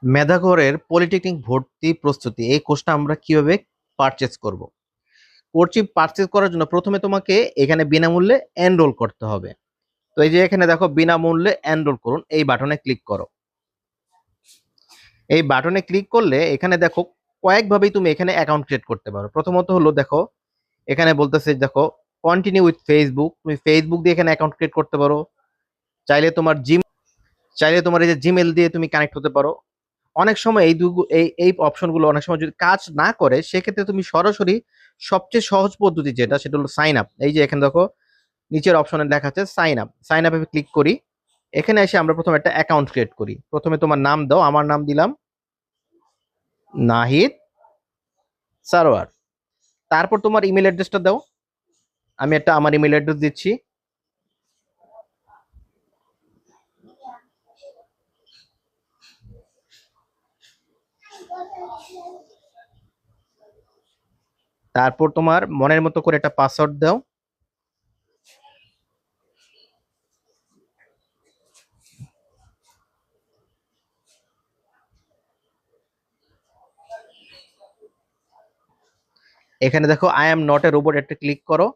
মেধাঘরের polytechnic ভর্তি প্রস্তুতি এই কোর্সটা আমরা কিভাবে পারচেজ করব। কোর্সটি পারচেজ করার জন্য প্রথমে তোমাকে এখানে বিনামূল্যে এনরোল করতে হবে। তো এই যে এখানে দেখো বিনামূল্যে এনরোল করুন, এই বাটনে ক্লিক করো। এই বাটনে ক্লিক করলে এখানে দেখো কয়েকভাবেই তুমি এখানে অ্যাকাউন্ট ক্রিয়েট করতে পারো। প্রথমত হলো দেখো এখানে বলতেছে দেখো কন্টিনিউ উইথ ফেসবুক, তুমি ফেসবুক দিয়ে এখানে অ্যাকাউন্ট ক্রিয়েট করতে পারো। চাইলে তোমার জিম চাইলে তোমার এই যে জিমেল দিয়ে তুমি কানেক্ট হতে পারো। অনেক সময় এই অপশনগুলো অনেক সময় যদি কাজ না করে সেক্ষেত্রে তুমি সরাসরি সবচেয়ে সহজ পদ্ধতি যেটা সেটা হলো সাইন আপ। এই যে এখানে দেখো নিচের অপশনে লেখা আছে সাইন আপ। সাইন আপে ক্লিক করি। এখানে এসে আমরা প্রথমে একটা অ্যাকাউন্ট ক্রিয়েট করি। প্রথমে তোমার নাম দাও, আমার নাম দিলাম নাহিদ সারোয়ার। তারপর তোমার ইমেল অ্যাড্রেসটা দাও। আমি আমার ইমেল অ্যাড্রেস দিচ্ছি। তারপর তোমার মনের মতো করে একটা পাসওয়ার্ড দাও। এখানে দেখো I am not a robot, একটা ক্লিক করো।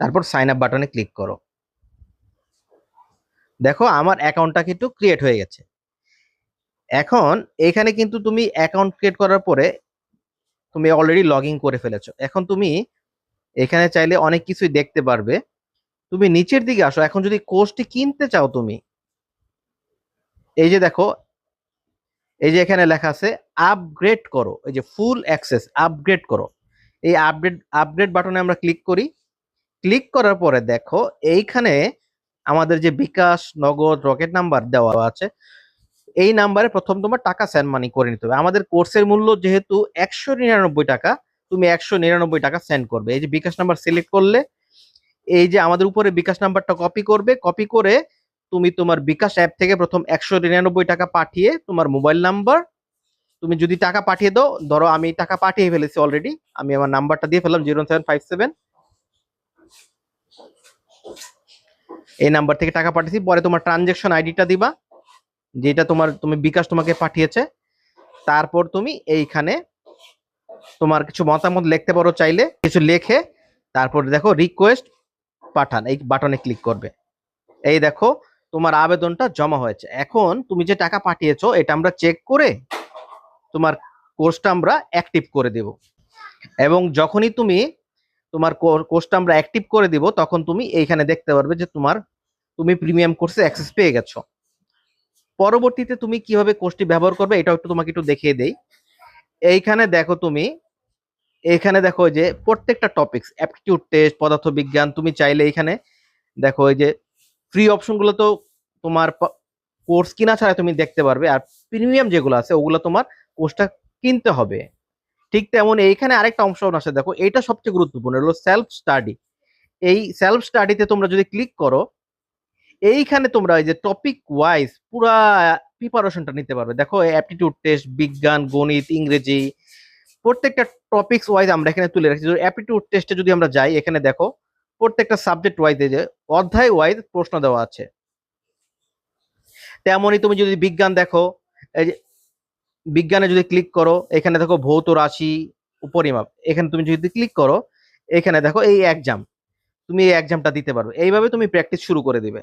তারপর সাইন আপ বাটনে ক্লিক করো। দেখো আমার অ্যাকাউন্টটা কিন্তু ক্রিয়েট হয়ে গেছে। এখন এখানে কিন্তু তুমি অ্যাকাউন্ট ক্রিয়েট করার পরে তুমি অলরেডি লগ ইন করে ফেলেছো। এখন তুমি এখানে চাইলে অনেক কিছুই দেখতে পারবে। তুমি নিচের দিকে আসো। এখন যদি কোর্সটি কিনতে চাও তুমি, এই যে দেখো এই যে এখানে লেখা আছে আপগ্রেড করো, এই যে ফুল অ্যাক্সেস আপগ্রেড করো। এই আপগ্রেড বাটনে আমরা ক্লিক করি। ক্লিক করার পরে দেখো এইখানে আমাদের যে বিকাশ, নগদ, রকেট নাম্বার দেওয়া আছে, এই নাম্বারে প্রথম তোমার টাকা সেন্ড মানি করে নিতে হবে। আমাদের কোর্সের মূল্য যেহেতু 199 টাকা, তুমি 199 টাকা সেন্ড করবে। এই যে বিকাশ নাম্বার সিলেক্ট করলে এই যে আমাদের উপরে বিকাশ নাম্বারটা কপি করবে। কপি করে তুমি তোমার বিকাশ অ্যাপ থেকে প্রথম 199 টাকা পাঠিয়ে তোমার মোবাইল নাম্বার, তুমি যদি টাকা পাঠিয়ে দাও, ধরো আমি টাকা পাঠিয়ে ফেলেছি অলরেডি, আমি আমার নাম্বারটা দিয়ে ফেললাম 0757, এই নাম্বার থেকে টাকা পাঠিয়েছি। পরে তোমার ট্রানজেকশন আইডিটা দিবা, যেটা তুমি বিকাশ তোমাকে পাঠিয়েছে। তারপর তুমি এইখানে তোমার কিছু মতামত লিখতে পারো, চাইলে কিছু লেখে তারপর দেখো রিকোয়েস্ট পাঠান, এই বাটনে ক্লিক করবে। এই দেখো তোমার আবেদনটা জমা হয়েছে। এখন তুমি যে টাকা পাঠিয়েছো এটা আমরা চেক করে তোমার কোর্সটা আমরা অ্যাক্টিভ করে দেব। এবং যখনই তোমার কোর্সটা আমরা অ্যাক্টিভ করে দিব তখন তুমি এইখানে দেখতে পারবে যে তুমি প্রিমিয়াম কোর্সে অ্যাক্সেস পেয়ে গেছো। পরবর্তীতে তুমি কিভাবে কোর্সটি ব্যবহার করবে এটাও তোমাকে একটু দেখিয়ে দেই। এইখানে দেখো যে প্রত্যেকটা টপিকস, অ্যাপটিটিউড টেস্ট, পদার্থবিজ্ঞান, তুমি চাইলে এখানে দেখো এই যে ফ্রি অপশনগুলো তো তোমার কোর্স কিনা ছাড়া তুমি দেখতে পারবে, আর প্রিমিয়াম যেগুলো আছে ওগুলো তোমার কোর্সটা কিনতে হবে। ঠিক তেমন এইখানে আরেকটা অপশন আছে, দেখো এটা সবচেয়ে গুরুত্বপূর্ণ, হলো সেলফ স্টাডি। এই সেলফ স্টাডিতে তোমরা যদি ক্লিক করো, এইখানে তোমরা এই যে টপিক ওয়াইজ পুরা প্রিপারেশনটা নিতে পারবে। দেখো অ্যাপটিটিউড টেস্ট, বিজ্ঞান, গণিত, ইংরেজি, প্রত্যেকটা টপিকস ওয়াইজ আমরা এখানে তুলে রাখছি। অ্যাপটিটিউড টেস্টে যদি আমরা যাই, এখানে দেখো প্রত্যেকটা সাবজেক্ট ওয়াইজ যে অধ্যায় ওয়াইজ প্রশ্ন দেওয়া আছে। তেমনই তুমি যদি বিজ্ঞান দেখো, এই যে বিজ্ঞানে যদি ক্লিক করো, এখানে দেখো ভৌত রাশি, উপরিমাপ, এখানে তুমি যদি ক্লিক করো, এখানে দেখো এই এক্সাম, তুমি এই এক্সামটা দিতে পারবে। এইভাবে তুমি প্র্যাকটিস শুরু করে দিবে।